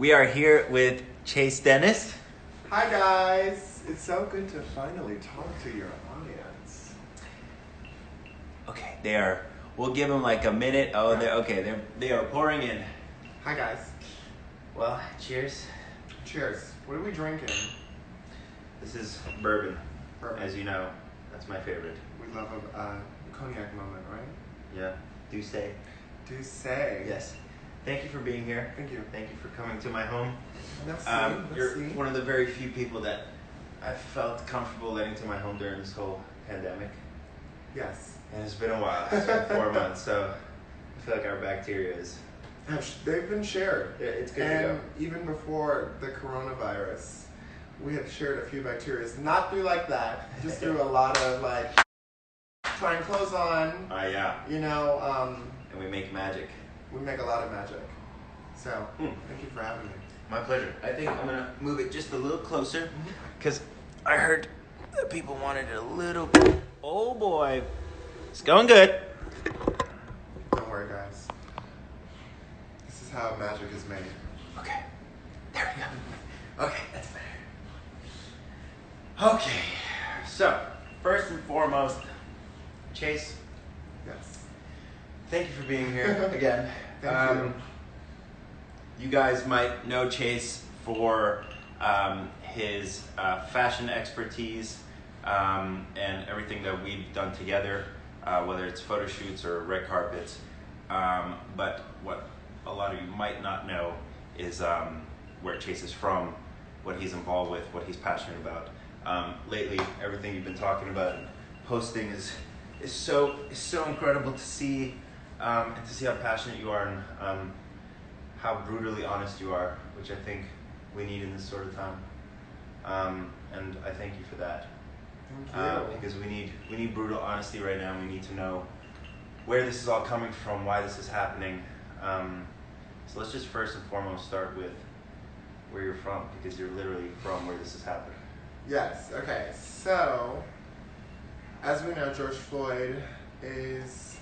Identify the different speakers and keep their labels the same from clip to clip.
Speaker 1: We are here with Chaise Dennis.
Speaker 2: Hi guys! It's so good to finally talk to your audience.
Speaker 1: Okay, they are. We'll give them like a minute. Oh, they are pouring in.
Speaker 2: Hi guys.
Speaker 1: Well, cheers.
Speaker 2: Cheers. What are we drinking?
Speaker 1: This is bourbon.
Speaker 2: Bourbon.
Speaker 1: As you know, that's my favorite.
Speaker 2: We love a cognac moment, right?
Speaker 1: Yeah. Do say.
Speaker 2: Do say.
Speaker 1: Yes. Thank you for being here.
Speaker 2: Thank you.
Speaker 1: Thank you for coming to my home.
Speaker 2: Merci.
Speaker 1: You're one of the very few people that I felt comfortable letting to my home during this whole pandemic.
Speaker 2: Yes.
Speaker 1: And it's been a while. It's been 4 months, so I feel like our bacteria is...
Speaker 2: They've been shared.
Speaker 1: Yeah, it's good
Speaker 2: and
Speaker 1: to go.
Speaker 2: Even before the coronavirus, we had shared a few bacteria. Not through like that, just through a lot of like trying clothes on.
Speaker 1: Yeah.
Speaker 2: You know,
Speaker 1: And we make magic.
Speaker 2: we make a lot of magic. So, thank you for having me.
Speaker 1: My pleasure. I think I'm gonna move it just a little closer because I heard that people wanted it a little bit. Oh boy, it's going good.
Speaker 2: Don't worry, guys. This is how magic is made.
Speaker 1: Okay, there we go. Okay, that's better. Okay, so first and foremost, Chaise,
Speaker 2: Yes.
Speaker 1: thank you for being here again.
Speaker 2: Thank you.
Speaker 1: You guys might know Chaise for his fashion expertise and everything that we've done together, whether it's photo shoots or red carpets. But what a lot of you might not know is where Chaise is from, what he's involved with, what he's passionate about. Lately, everything you've been talking about and posting is so incredible to see, and to see how passionate you are and how brutally honest you are, which I think we need in this sort of time. And I thank you for that.
Speaker 2: Thank you.
Speaker 1: Because we need brutal honesty right now. We need to know where this is all coming from, why this is happening. So let's just first and foremost start with where you're from, because you're literally from where this is happening.
Speaker 2: Yes, okay. So, as we know, George Floyd is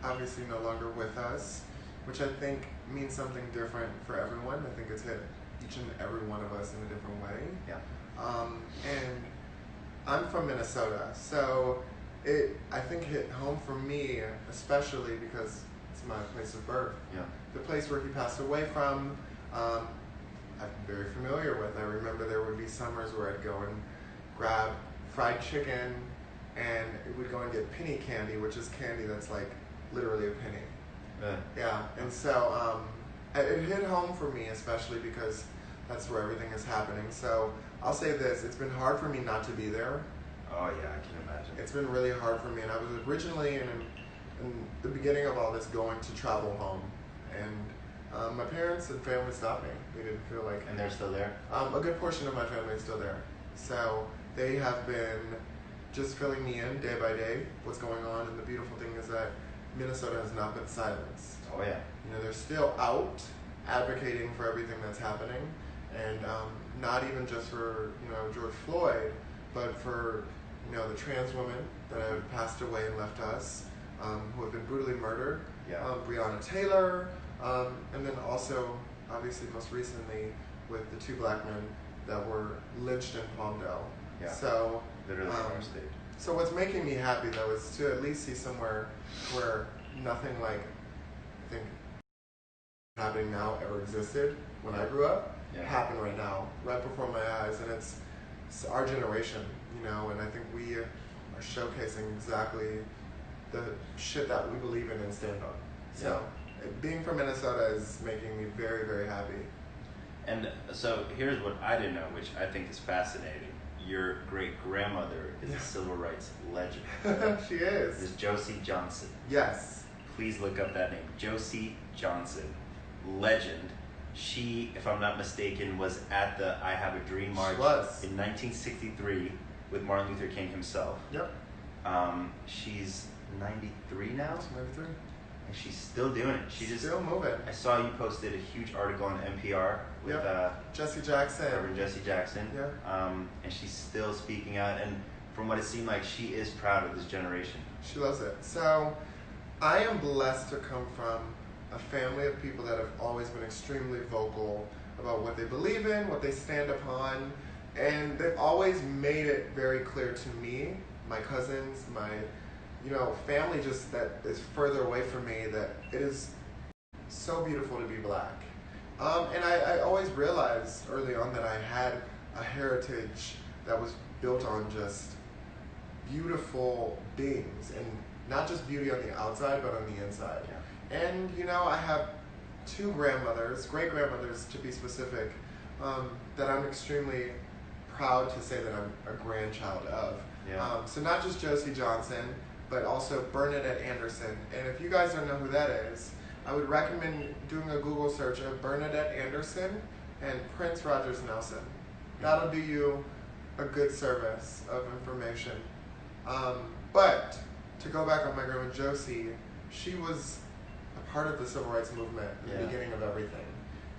Speaker 2: obviously no longer with us, which I think means something different for everyone. I think it's hit each and every one of us in a different way.
Speaker 1: Yeah.
Speaker 2: And I'm from Minnesota, so I think hit home for me, especially because it's my place of birth.
Speaker 1: Yeah.
Speaker 2: The place where he passed away from, I'm very familiar with. I remember there would be summers where I'd go and grab fried chicken, and we'd go and get penny candy, which is candy that's like literally a penny. Yeah, and so it hit home for me, especially because that's where everything is happening. So I'll say this, it's been hard for me not to be there.
Speaker 1: Oh yeah, I can imagine.
Speaker 2: It's been really hard for me, and I was originally in the beginning of all this going to travel home, and my parents and family stopped me. They didn't feel like...
Speaker 1: And they're still there?
Speaker 2: A good portion of my family is still there. So they have been just filling me in day by day, what's going on, and the beautiful thing is that Minnesota has not been silenced.
Speaker 1: Oh yeah.
Speaker 2: You know, they're still out advocating for everything that's happening, and not even just for, you know, George Floyd, but for, you know, the trans women that have passed away and left us, who have been brutally murdered.
Speaker 1: Yeah.
Speaker 2: Breonna Taylor, and then also, obviously, most recently with the 2 black men that were lynched in Palmdale.
Speaker 1: Yeah.
Speaker 2: So
Speaker 1: Literally in our state.
Speaker 2: so what's making me happy though is to at least see somewhere where nothing like I think happening now ever existed when I grew up.
Speaker 1: Yeah.
Speaker 2: Happen right now, right before my eyes, and it's our generation, you know, and I think we are showcasing exactly the shit that we believe in and stand on. So being from Minnesota is making me very, very happy.
Speaker 1: And so here's what I didn't know, which I think is fascinating. Your great-grandmother is a civil rights legend.
Speaker 2: She is.
Speaker 1: Is Josie Johnson.
Speaker 2: Yes.
Speaker 1: Please look up that name. Josie Johnson, legend. She, if I'm not mistaken, was at the I Have a Dream March in 1963 with Martin Luther King himself.
Speaker 2: Yep.
Speaker 1: She's 93 now.
Speaker 2: 93.
Speaker 1: And she's still doing it. She just
Speaker 2: Still moving.
Speaker 1: I saw you posted a huge article on NPR with
Speaker 2: Jesse Jackson.
Speaker 1: Reverend Jesse Jackson.
Speaker 2: Yeah.
Speaker 1: And she's still speaking out, and from what it seemed like, she is proud of this generation.
Speaker 2: She loves it. So I am blessed to come from a family of people that have always been extremely vocal about what they believe in, what they stand upon, and they've always made it very clear to me, my cousins, my family just that is further away from me, that it is so beautiful to be black. And I always realized early on that I had a heritage that was built on just beautiful beings, and not just beauty on the outside, but on the inside. Yeah. And I have two grandmothers, great grandmothers to be specific, that I'm extremely proud to say that I'm a grandchild of. Yeah. So not just Josie Johnson, but also Bernadette Anderson. And if you guys don't know who that is, I would recommend doing a Google search of Bernadette Anderson and Prince Rogers Nelson. That'll do you a good service of information. But to go back on my grandma Josie, she was a part of the civil rights movement in the beginning of everything.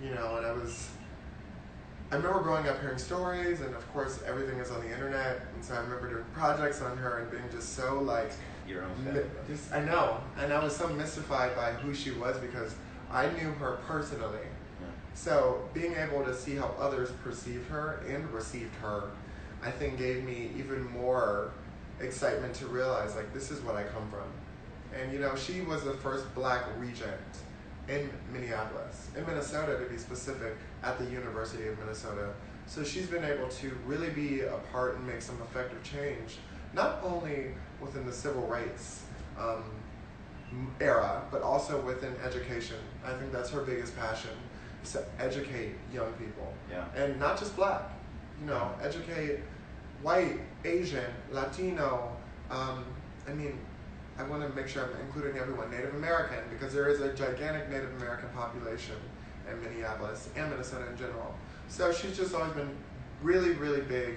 Speaker 2: And I remember growing up hearing stories, and of course everything is on the internet, and so I remember doing projects on her and being just so like,
Speaker 1: your own family.
Speaker 2: I know, and I was so mystified by who she was because I knew her personally. Yeah. So being able to see how others perceived her and received her, I think gave me even more excitement to realize, like, this is what I come from. And she was the first black regent in Minneapolis, in Minnesota to be specific, at the University of Minnesota. So she's been able to really be a part and make some effective change, not only within the civil rights era, but also within education. I think that's her biggest passion, is to educate young people. Yeah. And not just black, educate white, Asian, Latino. I want to make sure I'm including everyone, Native American, because there is a gigantic Native American population in Minneapolis and Minnesota in general. So she's just always been really, really big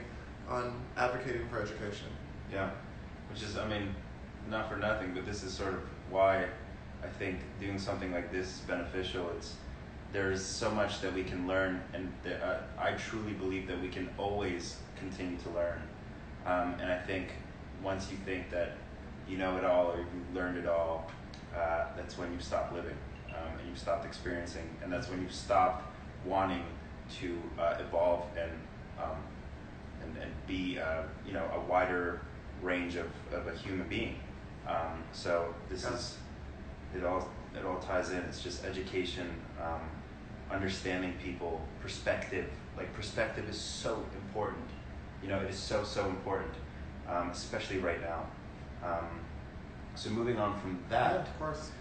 Speaker 2: on advocating for education.
Speaker 1: Yeah, which is, not for nothing, but this is sort of why I think doing something like this is beneficial. There's so much that we can learn, and I truly believe that we can always continue to learn. And I think once you think that you know it all or you've learned it all, that's when you stop living, and you've stopped experiencing, and that's when you've stopped wanting to evolve and be a wider range of a human being. So this is it all ties in. It's just education, understanding people, perspective. Like, perspective is so important. It is so important, especially right now. So moving on from that,
Speaker 2: yeah, of course.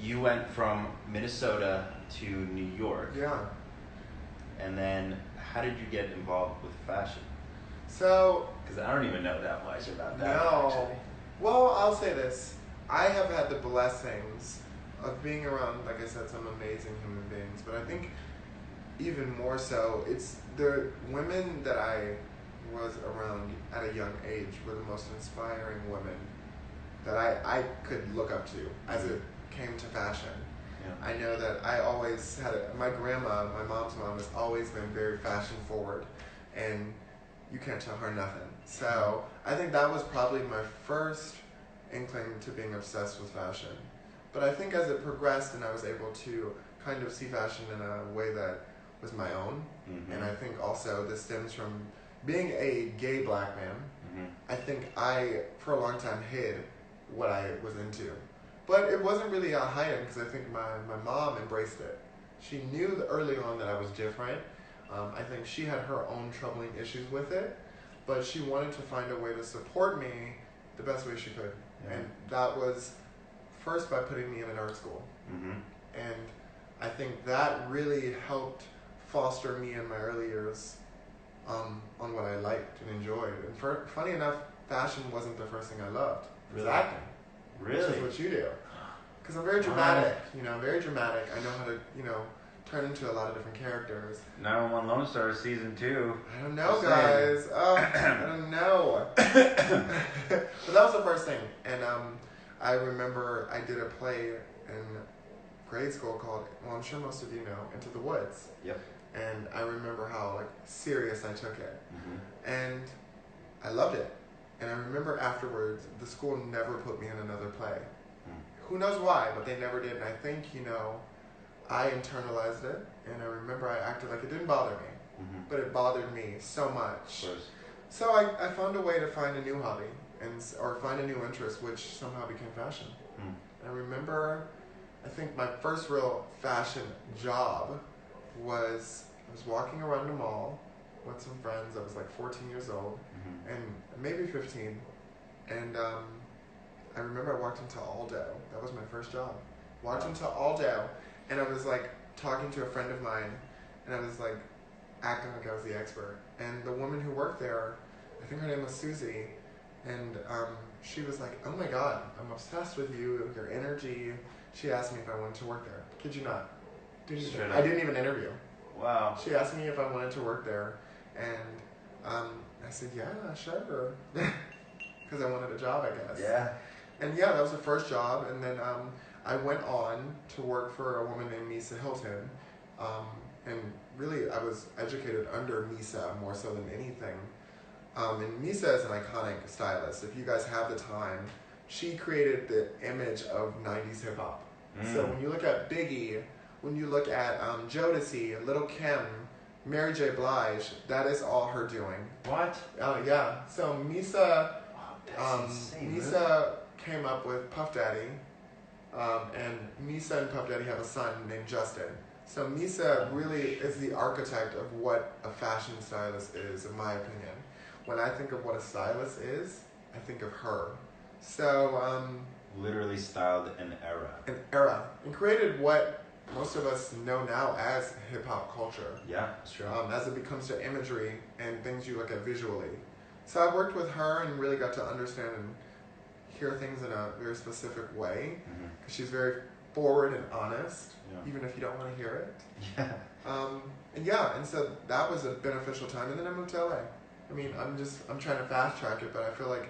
Speaker 1: You went from Minnesota to New York.
Speaker 2: Yeah.
Speaker 1: And then, how did you get involved with fashion?
Speaker 2: So,
Speaker 1: because I don't even know that much about that.
Speaker 2: No.
Speaker 1: Actually.
Speaker 2: Well, I'll say this. I have had the blessings of being around, like I said, some amazing human beings. But I think even more so, it's the women that I was around at a young age were the most inspiring women that I could look up to as it came to fashion. Yeah. I know that I always had my grandma, my mom's mom, has always been very fashion forward, and you can't tell her nothing. So I think that was probably my first inkling to being obsessed with fashion. But I think as it progressed and I was able to kind of see fashion in a way that was my own, and I think also this stems from being a gay black man. I think I, for a long time, hid what I was into. But it wasn't really a hiding, because I think my mom embraced it. She knew early on that I was different. I think she had her own troubling issues with it, but she wanted to find a way to support me the best way she could. Yeah. And that was first by putting me in an art school. And I think that really helped foster me in my early years on what I liked and enjoyed. And funny enough, fashion wasn't the first thing I loved. It was acting.
Speaker 1: Really?
Speaker 2: Which is what you do. Because I'm very dramatic, I'm very dramatic. I know how to, turn into a lot of different characters.
Speaker 1: 911 Lone Star Season 2.
Speaker 2: I don't know, guys. Oh, I don't know. But that was the first thing. And I remember I did a play in grade school called, well, I'm sure most of you know, Into the Woods.
Speaker 1: Yep.
Speaker 2: And I remember how serious I took it. And I loved it. And I remember afterwards, the school never put me in another play. Who knows why, but they never did. And I think, I internalized it and I remember I acted like it didn't bother me, but it bothered me so much.
Speaker 1: Of course.
Speaker 2: So I found a way to find a new hobby or find a new interest, which somehow became fashion. I remember, I think my first real fashion job was, I was walking around the mall with some friends. I was like 14 years old, and maybe 15. And I remember I walked into Aldo. That was my first job. Walked into Aldo, and I was like talking to a friend of mine, and I was like acting like I was the expert. And the woman who worked there, I think her name was Susie, and she was like, "Oh my God, I'm obsessed with you, your energy." She asked me if I wanted to work there. Kid you not. I didn't even interview.
Speaker 1: Wow.
Speaker 2: She asked me if I wanted to work there, and I said, "Yeah, sure," because I wanted a job, I guess.
Speaker 1: Yeah.
Speaker 2: And yeah, that was the first job, and then I went on to work for a woman named Misa Hilton, and really I was educated under Misa more so than anything. And Misa is an iconic stylist. If you guys have the time, she created the image of 90s hip hop. So when you look at Biggie, when you look at Jodeci, Lil' Kim, Mary J. Blige, that is all her doing.
Speaker 1: What?
Speaker 2: Yeah. So Misa,
Speaker 1: insane,
Speaker 2: Misa came up with Puff Daddy, and Misa and Puff Daddy have a son named Justin. So Misa really is the architect of what a fashion stylist is, in my opinion. When I think of what a stylist is, I think of her. So
Speaker 1: literally styled an era.
Speaker 2: And created what most of us know now as hip hop culture.
Speaker 1: Yeah, that's true.
Speaker 2: As it becomes to imagery and things you look at visually. So I worked with her and really got to understand and hear things in a very specific way, because she's very forward and honest, even if you don't want to hear it.
Speaker 1: Yeah.
Speaker 2: And so that was a beneficial time. And then I moved to LA. I mean, I'm trying to fast track it, but I feel like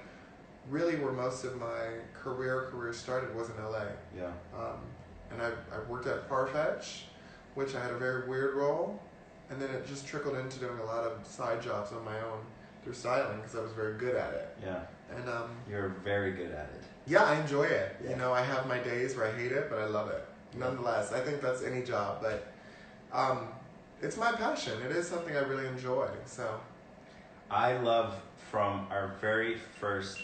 Speaker 2: really where most of my career started was in LA.
Speaker 1: Yeah.
Speaker 2: And I worked at Farfetch, which I had a very weird role, and then it just trickled into doing a lot of side jobs on my own through styling because I was very good at it.
Speaker 1: Yeah.
Speaker 2: And
Speaker 1: you're very good at it.
Speaker 2: yeah, I enjoy it.
Speaker 1: Yeah.
Speaker 2: You know, I have my days where I hate it, but I love it. Nonetheless, I think that's any job, but it's my passion. It is something I really enjoy. So
Speaker 1: I love from our very first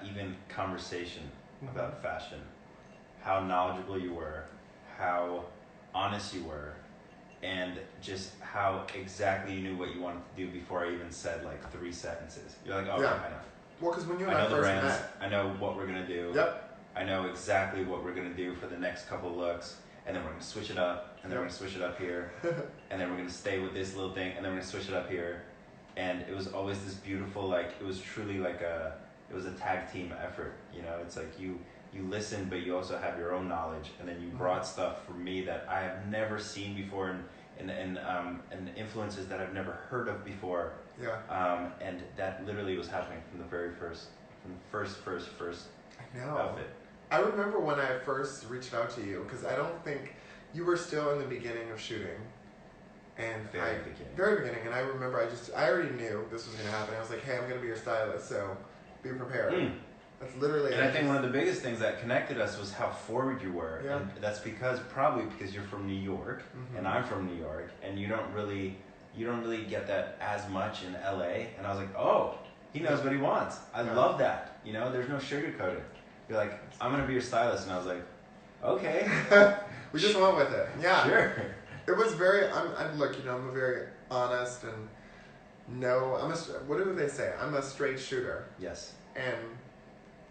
Speaker 1: even conversation about fashion, how knowledgeable you were, how honest you were, and just how exactly you knew what you wanted to do before I even said like 3 sentences. You're like, oh,
Speaker 2: Yeah.
Speaker 1: I know.
Speaker 2: well, because when you and
Speaker 1: I
Speaker 2: I
Speaker 1: know the
Speaker 2: first
Speaker 1: brands.
Speaker 2: met,
Speaker 1: I know what we're gonna do.
Speaker 2: Yep.
Speaker 1: I know exactly what we're gonna do for the next couple looks, and then we're gonna switch it up, and then we're gonna switch it up here, and then we're gonna stay with this little thing, and then we're gonna switch it up here, and it was always this beautiful, like it was truly like it was a tag team effort. You know, it's like you listen, but you also have your own knowledge, and then you brought stuff for me that I have never seen before, and influences that I've never heard of before.
Speaker 2: Yeah.
Speaker 1: And that literally was happening from the very first,
Speaker 2: I know.
Speaker 1: outfit.
Speaker 2: I remember when I first reached out to you, because I don't think you were still in the beginning of shooting. And very beginning. And I remember I already knew this was going to happen. I was like, hey, I'm going to be your stylist, so be prepared. That's literally
Speaker 1: And I think one of the biggest things that connected us was how forward you were.
Speaker 2: Yeah.
Speaker 1: And that's probably because you're from New York, and I'm from New York, and you don't really get that as much in LA. And I was like, oh, he knows what he wants. I love that. You know, there's no sugarcoating. You're like, I'm going to be your stylist. And I was like, okay.
Speaker 2: We just went with it. Yeah.
Speaker 1: Sure.
Speaker 2: It was very, look, you know, I'm a very honest and what do they say? I'm a straight shooter.
Speaker 1: Yes.
Speaker 2: And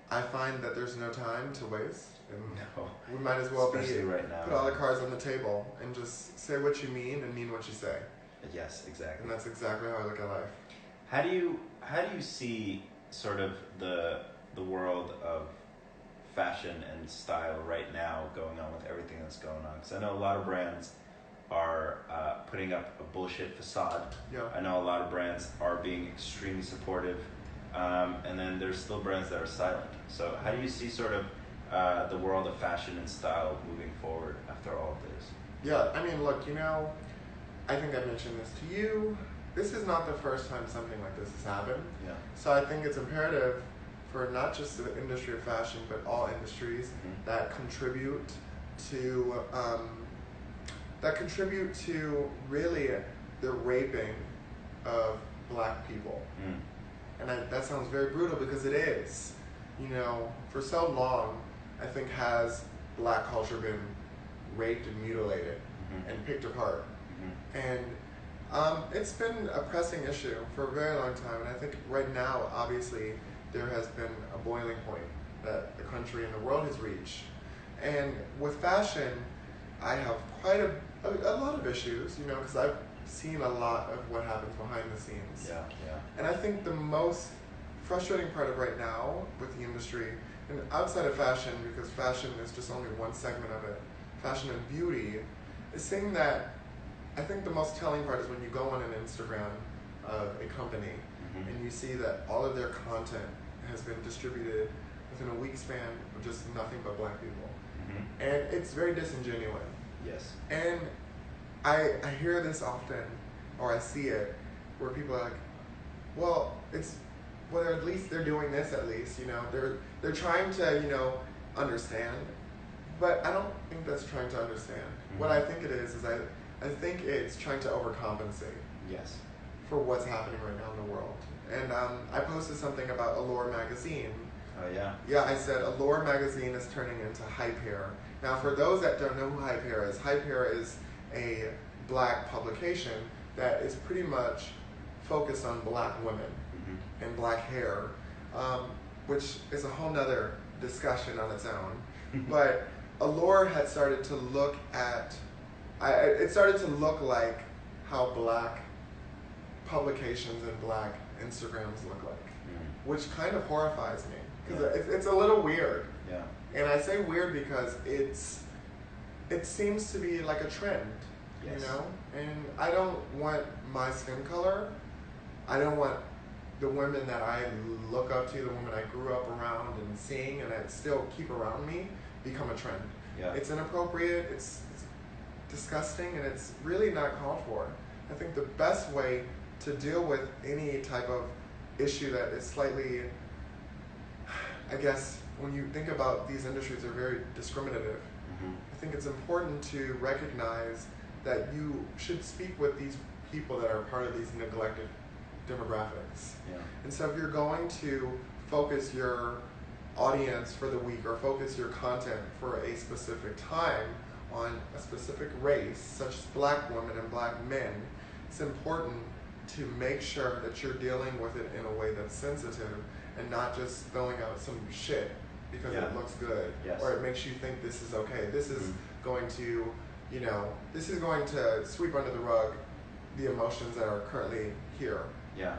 Speaker 2: I find that there's no time to waste. And
Speaker 1: No.
Speaker 2: we might as well
Speaker 1: Especially right now.
Speaker 2: put all the cards on the table and just say what you mean and mean what you say.
Speaker 1: Yes, exactly.
Speaker 2: And that's exactly how I look at life.
Speaker 1: How do you see sort of the world of fashion and style right now going on with everything that's going on? Because I know a lot of brands are putting up a bullshit facade.
Speaker 2: Yeah.
Speaker 1: I know a lot of brands are being extremely supportive, and then there's still brands that are silent. So how do you see sort of the world of fashion and style moving forward after all of this?
Speaker 2: Yeah, I mean, look, you know, I think I mentioned this to you. This is not the first time something like this has happened.
Speaker 1: Yeah.
Speaker 2: So I think it's imperative for not just the industry of fashion, but all industries that contribute to that contribute to really the raping of black people. And that sounds very brutal because it is. You know, for so long, I think has black culture been raped and mutilated and picked apart. And it's been a pressing issue for a very long time. And I think right now, obviously, there has been a boiling point that the country and the world has reached. And with fashion, I have quite a lot of issues, you know, because I've seen a lot of what happens behind the scenes.
Speaker 1: Yeah.
Speaker 2: And I think the most frustrating part of right now with the industry, and outside of fashion, because fashion is just only one segment of it, fashion and beauty, is seeing that I think the most telling part is when you go on an Instagram of a company and you see that all of their content has been distributed within a week span of just nothing but black people. And it's very disingenuous.
Speaker 1: Yes.
Speaker 2: And I hear this often, or I see it, where people are like, well, at least they're doing this at least, you know, they're trying to, you know, understand. But I don't think that's trying to understand. What I think it is I think it's trying to overcompensate.
Speaker 1: Yes.
Speaker 2: For what's happening right now in the world. And I posted something about Allure magazine.
Speaker 1: Oh yeah.
Speaker 2: Yeah, I said Allure magazine is turning into Hype Hair. Now, for those that don't know who Hype Hair is a black publication that is pretty much focused on black women and black hair, which is a whole nother discussion on its own. But Allure had started to look at, it started to look like how black publications and black Instagrams look like, which kind of horrifies me. Because it's a little weird.
Speaker 1: Yeah.
Speaker 2: And I say weird because it seems to be like a trend,
Speaker 1: Yes.
Speaker 2: you know? And I don't want my skin color, I don't want the women that I look up to, the women I grew up around and seeing and I still keep around me, become a trend.
Speaker 1: Yeah.
Speaker 2: It's inappropriate, it's disgusting, and it's really not called for. I think the best way to deal with any type of issue that is slightly, I guess, when you think about these industries are very discriminative, I think it's important to recognize that you should speak with these people that are part of these neglected demographics.
Speaker 1: Yeah.
Speaker 2: And so if you're going to focus your audience for the week or focus your content for a specific time on a specific race, such as black women and black men, it's important to make sure that you're dealing with it in a way that's sensitive and not just throwing out some shit because it looks good,
Speaker 1: Yes.
Speaker 2: or it makes you think this is okay. This is going to, you know, this is going to sweep under the rug the emotions that are currently here.
Speaker 1: Yeah.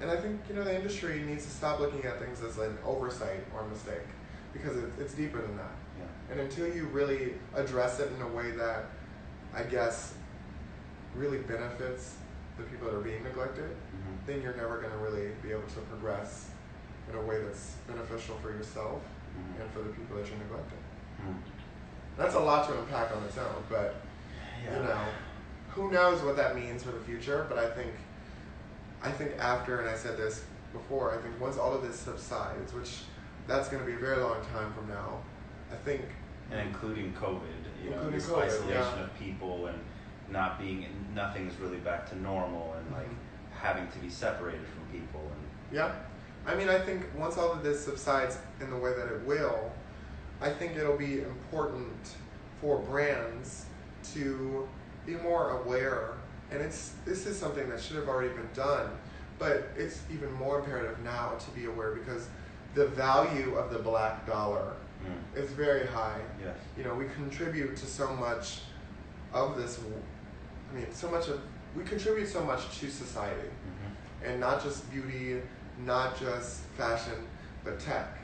Speaker 2: And I think, you know, the industry needs to stop looking at things as an oversight or a mistake, because it's deeper than that.
Speaker 1: Yeah.
Speaker 2: And until you really address it in a way that, I guess, really benefits the people that are being neglected, then you're never going to really be able to progress in a way that's beneficial for yourself and for the people that you're neglecting. That's a lot to unpack on its own, but you know, who knows what that means for the future. But I think after, and I said this before, I think once all of this subsides, which that's going to be a very long time from now, I think,
Speaker 1: and including COVID, you know, this
Speaker 2: COVID,
Speaker 1: isolation of people and nothing's really back to normal, and like having to be separated from people. And
Speaker 2: I mean, I think once all of this subsides in the way that it will, I think it'll be important for brands to be more aware. And this is something that should have already been done, but it's even more imperative now to be aware, because the value of the black dollar is very high.
Speaker 1: Yes.
Speaker 2: You know, we contribute to so much of this. I mean, we contribute so much to society, and not just beauty, not just fashion, but tech,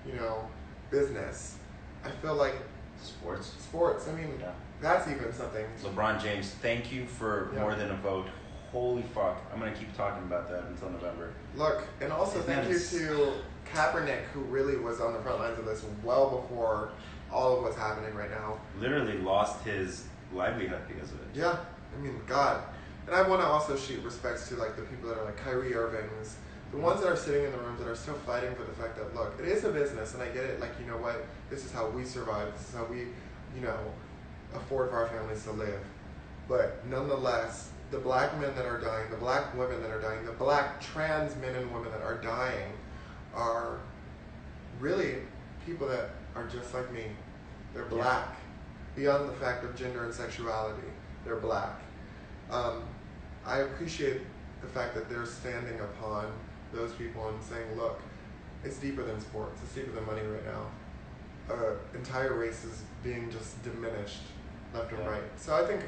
Speaker 2: you know, business. I feel like sports. I mean, that's even something.
Speaker 1: LeBron James, thank you for more than a vote. Holy fuck. I'm going to keep talking about that until November.
Speaker 2: Look, and also thank you to Kaepernick, who really was on the front lines of this well before all of what's happening right now.
Speaker 1: Literally lost his livelihood because of it.
Speaker 2: Yeah, I mean, God. And I want to also shoot respects to like the people that are like Kyrie Irving's, the ones that are sitting in the rooms that are still fighting for the fact that, look, it is a business, and I get it, like, you know what, this is how we survive, this is how we, you know, afford for our families to live. But nonetheless, the black men that are dying, the black women that are dying, the black trans men and women that are dying are really people that are just like me. They're black. Beyond the fact of gender and sexuality, they're black. I appreciate the fact that they're standing upon those people and saying, look, it's deeper than sports. It's deeper than money right now. Entire races being just diminished left and right. So I think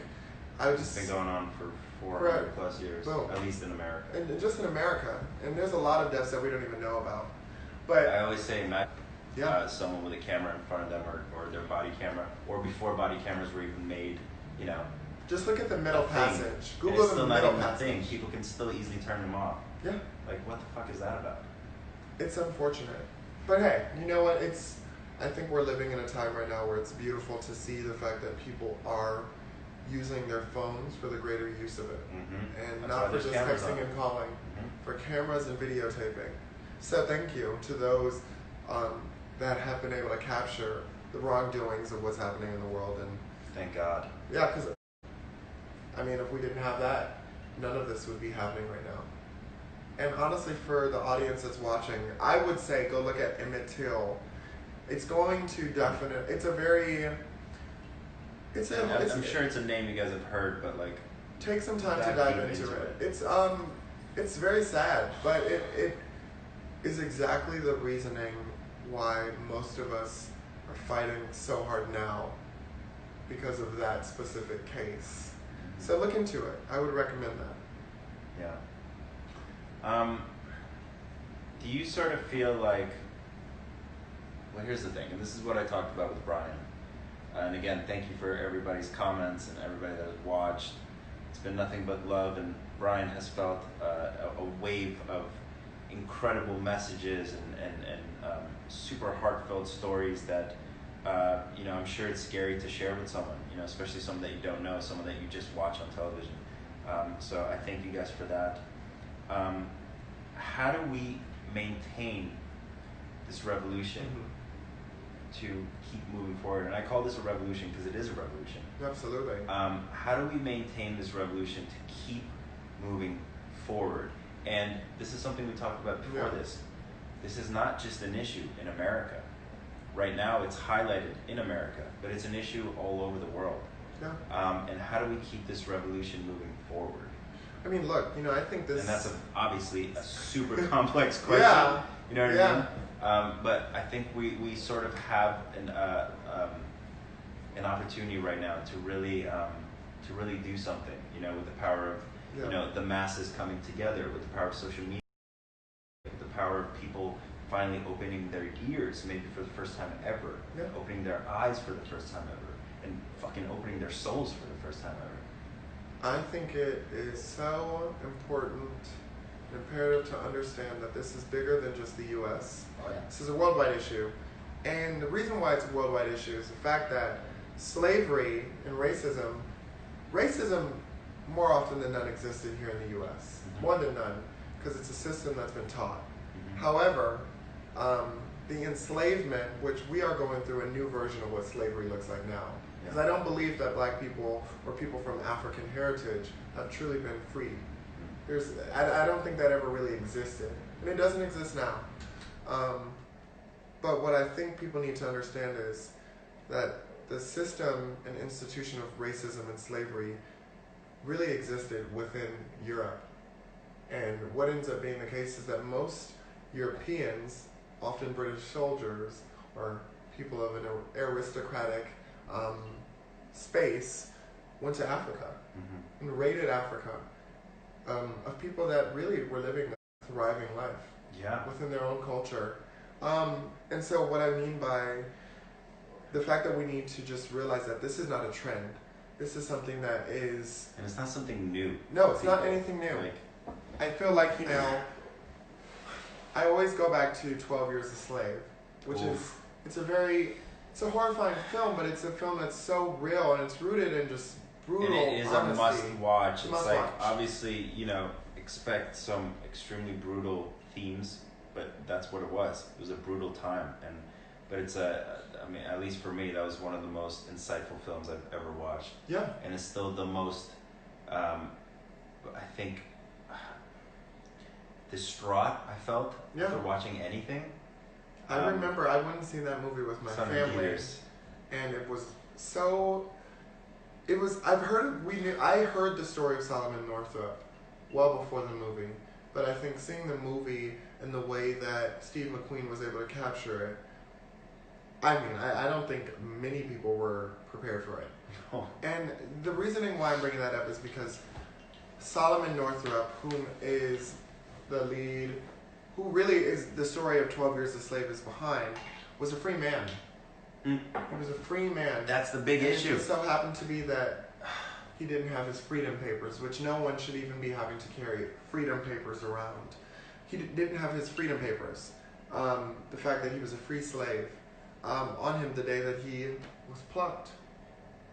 Speaker 2: I would just...
Speaker 1: It's been going on for 400 plus years, at least in America.
Speaker 2: And just in America. And there's a lot of deaths that we don't even know about. But
Speaker 1: I always say, someone with a camera in front of them or their body camera, or before body cameras were even made, you know.
Speaker 2: Just look at the middle passage.
Speaker 1: Google the middle passage. People can still easily turn them off.
Speaker 2: Yeah.
Speaker 1: Like, what the fuck is that about?
Speaker 2: It's unfortunate. But hey, you know what? I think we're living in a time right now where it's beautiful to see the fact that people are using their phones for the greater use of it. And not for just texting and calling, for cameras and videotaping. So thank you to those that have been able to capture the wrongdoings of what's happening in the world. And
Speaker 1: thank God.
Speaker 2: Yeah, because I mean, if we didn't have that, none of this would be happening right now. And honestly, for the audience that's watching, I would say go look at Emmett Till. It's going to I'm
Speaker 1: sure it's a name you guys have heard, but like,
Speaker 2: take some time to dive into it. It's very sad, but it is exactly the reasoning why most of us are fighting so hard now because of that specific case. So look into it. I would recommend that.
Speaker 1: Yeah. Do you sort of feel like, well, here's the thing, and this is what I talked about with Brian. And again, thank you for everybody's comments and everybody that has watched. It's been nothing but love, and Brian has felt a wave of incredible messages and super heartfelt stories that, I'm sure it's scary to share with someone, especially someone that you don't know, someone that you just watch on television. So I thank you guys for that. How do we maintain this revolution to keep moving forward? And I call this a revolution because it is a revolution.
Speaker 2: Absolutely.
Speaker 1: How do we maintain this revolution to keep moving forward? And this is something we talked about before this. This is not just an issue in America. Right now it's highlighted in America, but it's an issue all over the world.
Speaker 2: Yeah.
Speaker 1: And how do we keep this revolution moving forward?
Speaker 2: I mean, look, I think this...
Speaker 1: And that's obviously a super complex question. You know what I mean? But I think we sort of have an opportunity right now to really do something, with the power of, the masses coming together, with the power of social media, with the power of people finally opening their ears, maybe for the first time ever, opening their eyes for the first time ever, and fucking opening their souls for the first time ever.
Speaker 2: I think it is so important and imperative to understand that this is bigger than just the U.S. This is a worldwide issue. And the reason why it's a worldwide issue is the fact that slavery and racism more often than none existed here in the U.S. More than none, because it's a system that's been taught. However, the enslavement, which we are going through a new version of what slavery looks like now. Because I don't believe that black people or people from African heritage have truly been freed. I don't think that ever really existed. And it doesn't exist now. But what I think people need to understand is that the system and institution of racism and slavery really existed within Europe. And what ends up being the case is that most Europeans, often British soldiers or people of an aristocratic space, went to Africa and raided Africa of people that really were living a thriving life within their own culture. And so what I mean by the fact that we need to just realize that this is not a trend. This is something that is...
Speaker 1: And it's not something new.
Speaker 2: No, it's not anything new. I feel like, I always go back to 12 Years a Slave, which is, it's a horrifying film, but it's a film that's so real and it's rooted in just brutal
Speaker 1: honesty. And it is a must-watch. It's like, obviously, expect some extremely brutal themes, but that's what it was. It was a brutal time, and but I mean, at least for me, that was one of the most insightful films I've ever watched.
Speaker 2: Yeah.
Speaker 1: And it's still the most, I think, distraught I felt after watching anything.
Speaker 2: I remember I went and seen that movie with my family, and it was so. It was. I heard the story of Solomon Northup well before the movie, but I think seeing the movie and the way that Steve McQueen was able to capture it, I mean, I don't think many people were prepared for it.
Speaker 1: Oh.
Speaker 2: And the reasoning why I'm bringing that up is because Solomon Northup, whom is the lead, who really is the story of 12 Years a Slave is behind, was a free man. He was a free man.
Speaker 1: That's the big issue.
Speaker 2: It just so happened to be that he didn't have his freedom papers, which no one should even be having to carry freedom papers around. He didn't have his freedom papers. The fact that he was a free slave on him the day that he was plucked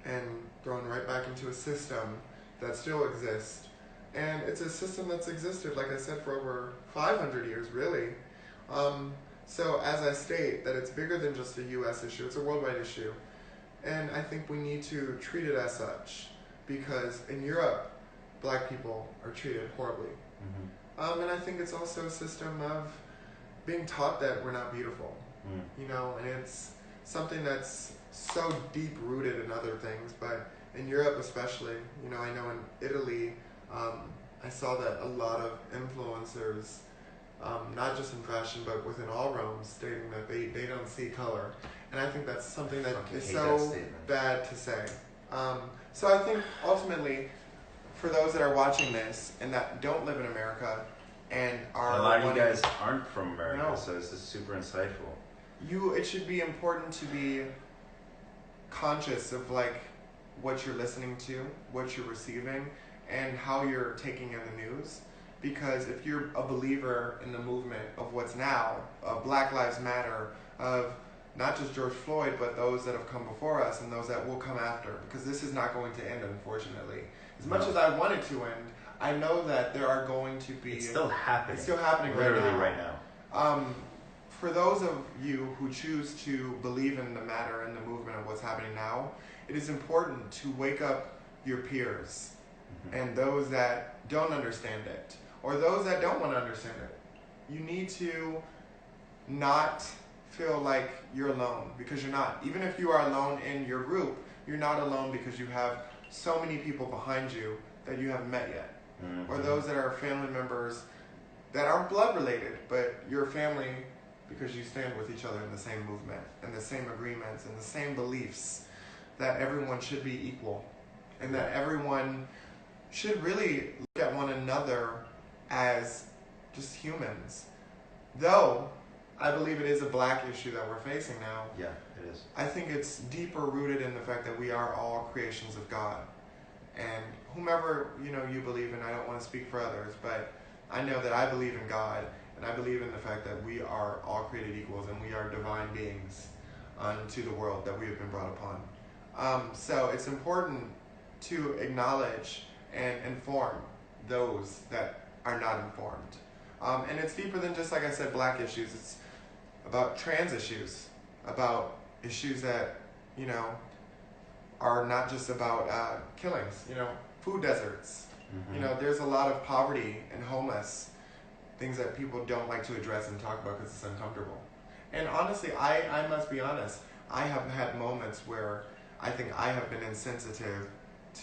Speaker 2: and thrown right back into a system that still exists. And it's a system that's existed, like I said, for over 500 years, really. So as I state, that it's bigger than just a U.S. issue. It's a worldwide issue. And I think we need to treat it as such, because in Europe, black people are treated horribly. Mm-hmm. And I think it's also a system of being taught that we're not beautiful. You know, and it's something that's so deep-rooted in other things, but in Europe especially, you know, I know in Italy, I saw that a lot of influencers, not just in fashion, but within all realms, stating that they don't see color. And I think that's something that is so bad to say. So I think ultimately, for those that are watching this and that don't live in America and are...
Speaker 1: And a lot of you guys aren't from America, so this is super insightful.
Speaker 2: It should be important to be conscious of like what you're listening to, what you're receiving, and how you're taking in the news. Because if you're a believer in the movement of what's now, of Black Lives Matter, of not just George Floyd, but those that have come before us and those that will come after, because this is not going to end, unfortunately. As much as I want it to end, I know that there are going to be...
Speaker 1: It's still happening.
Speaker 2: It's still happening
Speaker 1: literally right now.
Speaker 2: For those of you who choose to believe in the matter and the movement of what's happening now, it is important to wake up your peers and those that don't understand it, or those that don't want to understand it. You need to not feel like you're alone, because you're not. Even if you are alone in your group, you're not alone, because you have so many people behind you that you haven't met yet. Or those that are family members that aren't blood related, but you're family because you stand with each other in the same movement, and the same agreements, and the same beliefs that everyone should be equal, and that everyone should really look at one another as just humans. Though I believe it is a black issue that we're facing now.
Speaker 1: Yeah, it is.
Speaker 2: I think it's deeper rooted in the fact that we are all creations of God. And whomever, you believe in, I don't want to speak for others, but I know that I believe in God, and I believe in the fact that we are all created equals, and we are divine beings unto the world that we have been brought upon. So it's important to acknowledge and inform those that are not informed. And it's deeper than just, like I said, black issues. It's about trans issues, about issues that, are not just about killings, food deserts. There's a lot of poverty and homeless, things that people don't like to address and talk about because it's uncomfortable. And honestly, I must be honest, I have had moments where I think I have been insensitive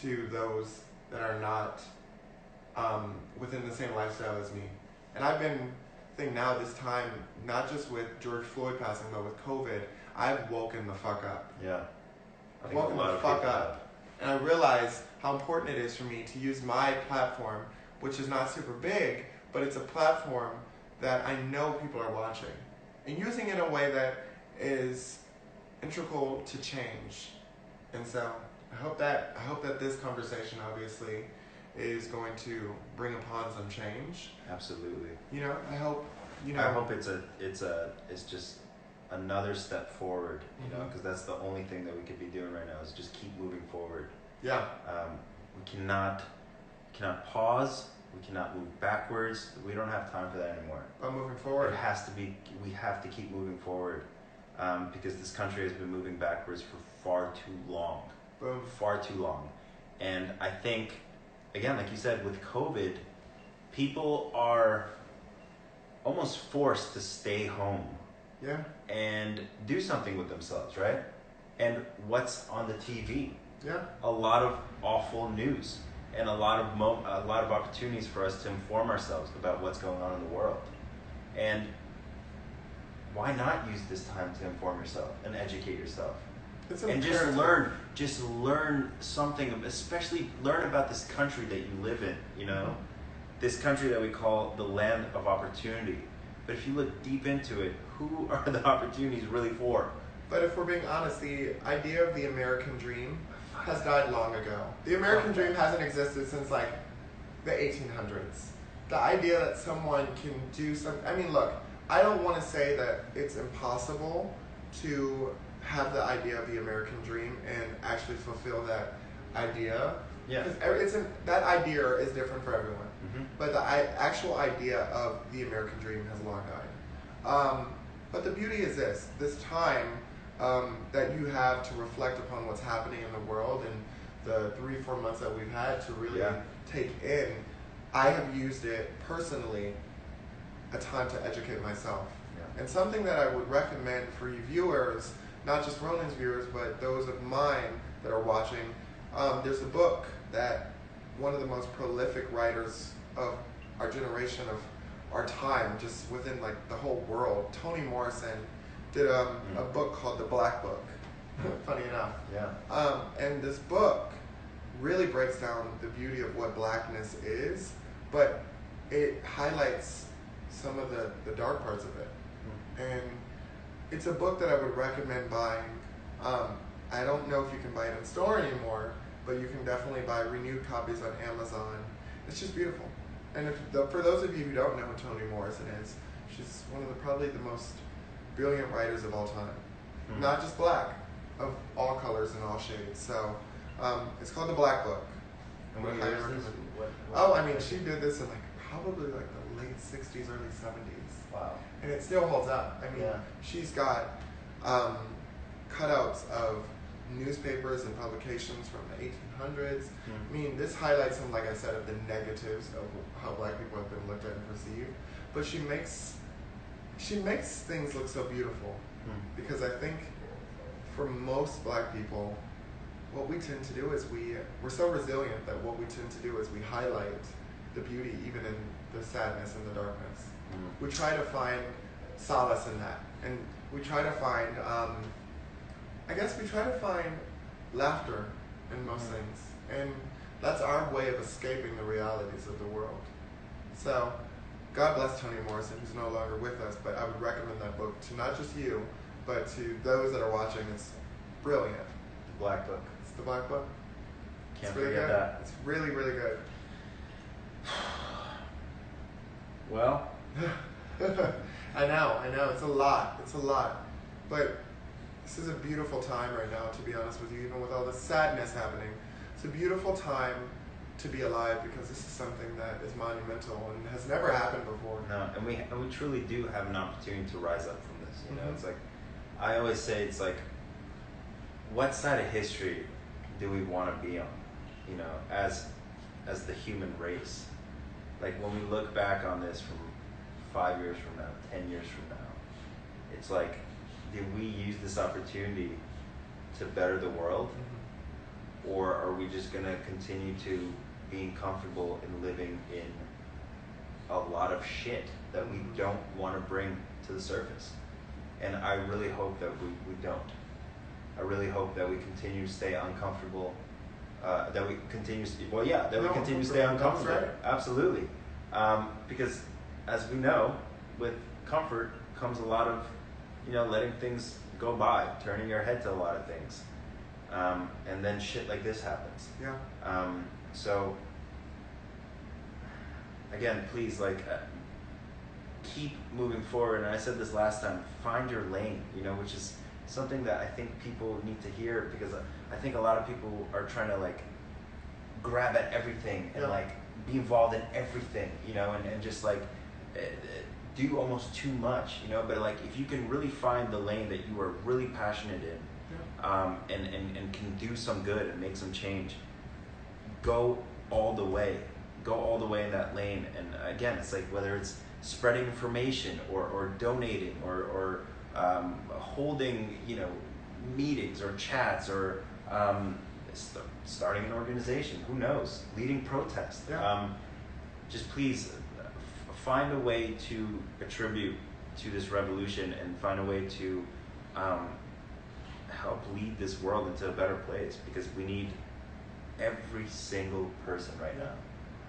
Speaker 2: to those that are not within the same lifestyle as me. And I've been, I think now this time, not just with George Floyd passing, but with COVID, I've woken the fuck up.
Speaker 1: Yeah.
Speaker 2: I've woken the fuck up. And I realize how important it is for me to use my platform, which is not super big, but it's a platform that I know people are watching. And using it in a way that is integral to change. And so I hope that this conversation obviously is going to bring upon some change.
Speaker 1: Absolutely.
Speaker 2: I hope
Speaker 1: I hope it's just another step forward, because that's the only thing that we could be doing right now is just keep moving forward.
Speaker 2: Yeah.
Speaker 1: We cannot pause. We cannot move backwards. We don't have time for that anymore.
Speaker 2: But moving forward.
Speaker 1: We have to keep moving forward. because this country has been moving backwards for far too long.
Speaker 2: Boom.
Speaker 1: Far too long. And I think, again, like you said, with COVID, people are almost forced to stay home.
Speaker 2: Yeah.
Speaker 1: And do something with themselves, right? And what's on the TV?
Speaker 2: Yeah.
Speaker 1: A lot of awful news and a lot of opportunities for us to inform ourselves about what's going on in the world. And why not use this time to inform yourself and educate yourself? And just learn something, especially learn about this country that you live in, you know? This country that we call the land of opportunity. But if you look deep into it, who are the opportunities really for?
Speaker 2: But if we're being honest, the idea of the American dream has died long ago. The American dream hasn't existed since like the 1800s. The idea that someone can do something, I mean, look, I don't want to say that it's impossible to have the idea of the American dream and actually fulfill that idea.
Speaker 1: Yeah.
Speaker 2: Because that idea is different for everyone.
Speaker 1: Mm-hmm.
Speaker 2: But the actual idea of the American dream has long died. But the beauty is this time that you have to reflect upon what's happening in the world and the 3-4 months that we've had to really take in, I have used it personally a time to educate myself. Yeah. And something that I would recommend for you viewers, not just Ronen's viewers, but those of mine that are watching, there's a book that one of the most prolific writers of our generation, of our time, just within like the whole world, Toni Morrison, did a book called The Black Book. Funny enough.
Speaker 1: Yeah.
Speaker 2: And this book really breaks down the beauty of what blackness is, but it highlights some of the dark parts of it. And it's a book that I would recommend buying. I don't know if you can buy it in store anymore, but you can definitely buy renewed copies on Amazon. It's just beautiful. And for those of you who don't know who Toni Morrison is, she's one of probably the most brilliant writers of all time. Mm-hmm. Not just black, of all colors and all shades. So it's called The Black Book.
Speaker 1: And what year is this?
Speaker 2: I mean, she did this in probably the late 60s, early 70s.
Speaker 1: Wow.
Speaker 2: And it still holds up. I mean, she's got cutouts of newspapers and publications from the 1800s. I mean, this highlights some, like I said, of the negatives of how black people have been looked at and perceived. But she makes things look so beautiful. Because I think for most black people, what we tend to do is we're so resilient that what we tend to do is we highlight the beauty even in the sadness and the darkness. We try to find solace in that. And we try to find laughter in most things. And that's our way of escaping the realities of the world. So, God bless Toni Morrison, who's no longer with us, but I would recommend that book to not just you, but to those that are watching. It's brilliant.
Speaker 1: The Black Book.
Speaker 2: It's The Black Book.
Speaker 1: Can't
Speaker 2: really
Speaker 1: forget
Speaker 2: good.
Speaker 1: that.
Speaker 2: It's really, really good.
Speaker 1: Well.
Speaker 2: I know, it's a lot. But this is a beautiful time right now, to be honest with you, even with all the sadness happening. It's a beautiful time to be alive because this is something that is monumental and has never happened before.
Speaker 1: No, and we truly do have an opportunity to rise up from this. You know, it's like, I always say, it's like, what side of history do we want to be on? You know, as the human race. Like, when we look back on this from 5 years from now, 10 years from now, it's like, did we use this opportunity to better the world? Or are we just going to continue to being comfortable and living in a lot of shit that we don't want to bring to the surface? And I really hope that we don't. I really hope that we continue to stay uncomfortable, that we continue to stay uncomfortable.
Speaker 2: Right.
Speaker 1: Absolutely. Because as we know, with comfort comes a lot of, letting things go by, turning your head to a lot of things. And then shit like this happens.
Speaker 2: Yeah.
Speaker 1: So, again, please, keep moving forward. And I said this last time, find your lane, which is something that I think people need to hear, because I think a lot of people are trying to, grab at everything and, be involved in everything, and just, do almost too much, you know. But like, if you can really find the lane that you are really passionate in, and can do some good and make some change, go all the way. Go all the way in that lane. And again, it's like whether it's spreading information or donating or holding, you know, meetings or chats or starting an organization, who knows, leading protests. Just please find a way to attribute to this revolution and find a way to help lead this world into a better place, because we need every single person right now.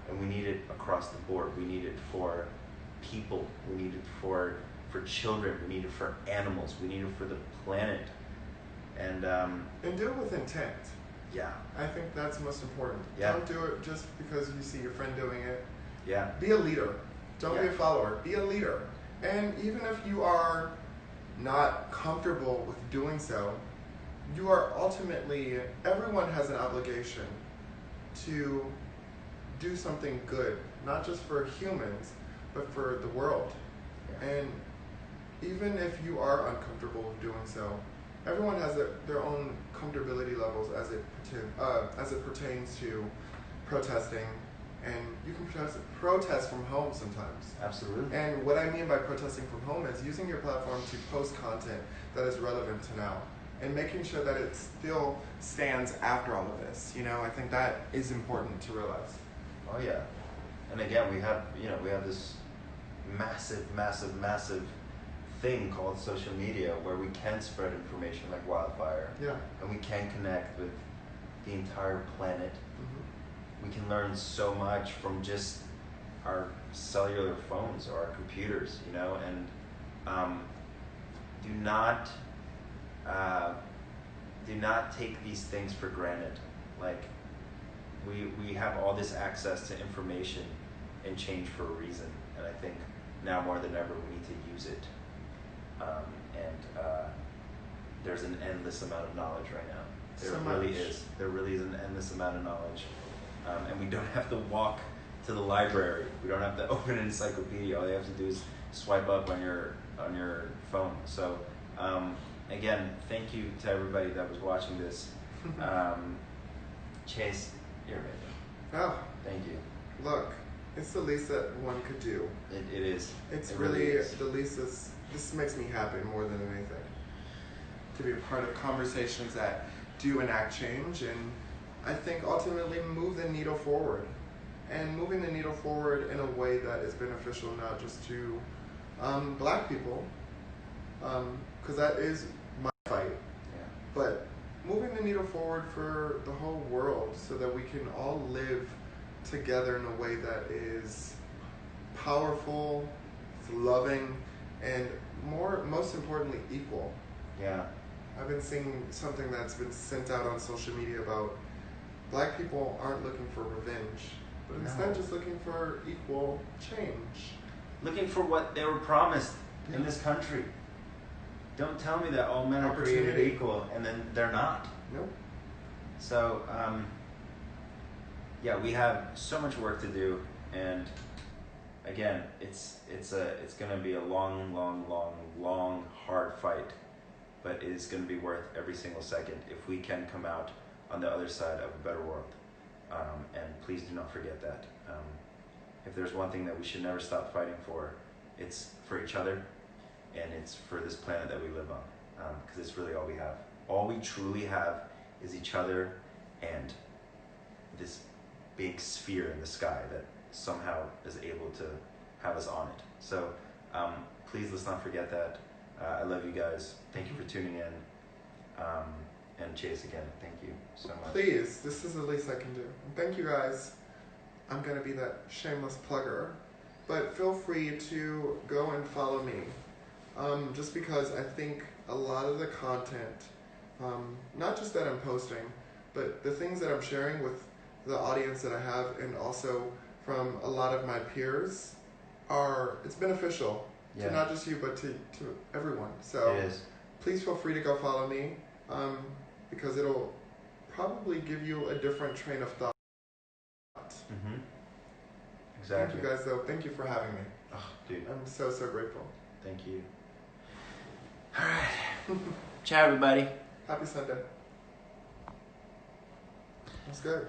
Speaker 1: And we need it across the board. We need it for people. We need it for children. We need it for animals. We need it for the planet. And
Speaker 2: do it with intent.
Speaker 1: Yeah.
Speaker 2: I think that's most important.
Speaker 1: Yeah.
Speaker 2: Don't do it just because you see your friend doing it.
Speaker 1: Yeah.
Speaker 2: Be a leader. Don't be a follower. Be a leader. And even if you are not comfortable with doing so, you are ultimately, everyone has an obligation to do something good, not just for humans, but for the world.
Speaker 1: Yeah.
Speaker 2: And even if you are uncomfortable with doing so, everyone has their own comfortability levels as it pertains to protesting, and you can protest from home sometimes.
Speaker 1: Absolutely.
Speaker 2: And what I mean by protesting from home is using your platform to post content that is relevant to now, and making sure that it still stands after all of this. You know, I think that is important to realize.
Speaker 1: Oh yeah. And again, we have this massive thing called social media where we can spread information like wildfire.
Speaker 2: Yeah.
Speaker 1: And we can connect with the entire planet.
Speaker 2: Mm-hmm.
Speaker 1: We can learn so much from just our cellular phones or our computers, you know, and do not take these things for granted. Like, we have all this access to information and change for a reason, and I think now more than ever we need to use it. There's an endless amount of knowledge right now. There really is an endless amount of knowledge, and we don't have to walk to the library. We don't have to open an encyclopedia. All you have to do is swipe up on your phone. So again, thank you to everybody that was watching this. Chaise, you're amazing.
Speaker 2: Oh,
Speaker 1: thank you.
Speaker 2: Look, it's the least that one could do.
Speaker 1: It is.
Speaker 2: It's
Speaker 1: it
Speaker 2: really
Speaker 1: is.
Speaker 2: The least. This makes me happy more than anything. To be a part of conversations that do enact change, and I think ultimately move the needle forward. And moving the needle forward in a way that is beneficial not just to Black people, because that is my fight, but moving the needle forward for the whole world so that we can all live together in a way that is powerful, loving, and most importantly, equal.
Speaker 1: Yeah.
Speaker 2: I've been seeing something that's been sent out on social media about Black people aren't looking for revenge, but instead just looking for equal change.
Speaker 1: Looking for what they were promised in this country. Don't tell me that all men are created equal and then they're not.
Speaker 2: Nope. So,
Speaker 1: we have so much work to do, and again, it's going to be a long, hard fight, but it is going to be worth every single second if we can come out on the other side of a better world. And please do not forget that. If there's one thing that we should never stop fighting for, it's for each other, and it's for this planet that we live on, because it's really all we have. All we truly have is each other and this big sphere in the sky that somehow is able to have us on it. So please, let's not forget that. I love you guys. Thank you for tuning in. And Chaise, again, thank you so much.
Speaker 2: Please, this is the least I can do. And thank you guys. I'm going to be that shameless plugger, but feel free to go and follow me. Just because I think a lot of the content, not just that I'm posting, but the things that I'm sharing with the audience that I have, and also from a lot of my peers, it's beneficial to not just you, but to everyone. So
Speaker 1: it is.
Speaker 2: Please feel free to go follow me, because it'll probably give you a different train of thought.
Speaker 1: Mm-hmm. Exactly.
Speaker 2: Thank you guys, though. Thank you for having me.
Speaker 1: Oh, dude.
Speaker 2: I'm so grateful.
Speaker 1: Thank you. All right. Ciao, everybody.
Speaker 2: Happy Sunday. That's good.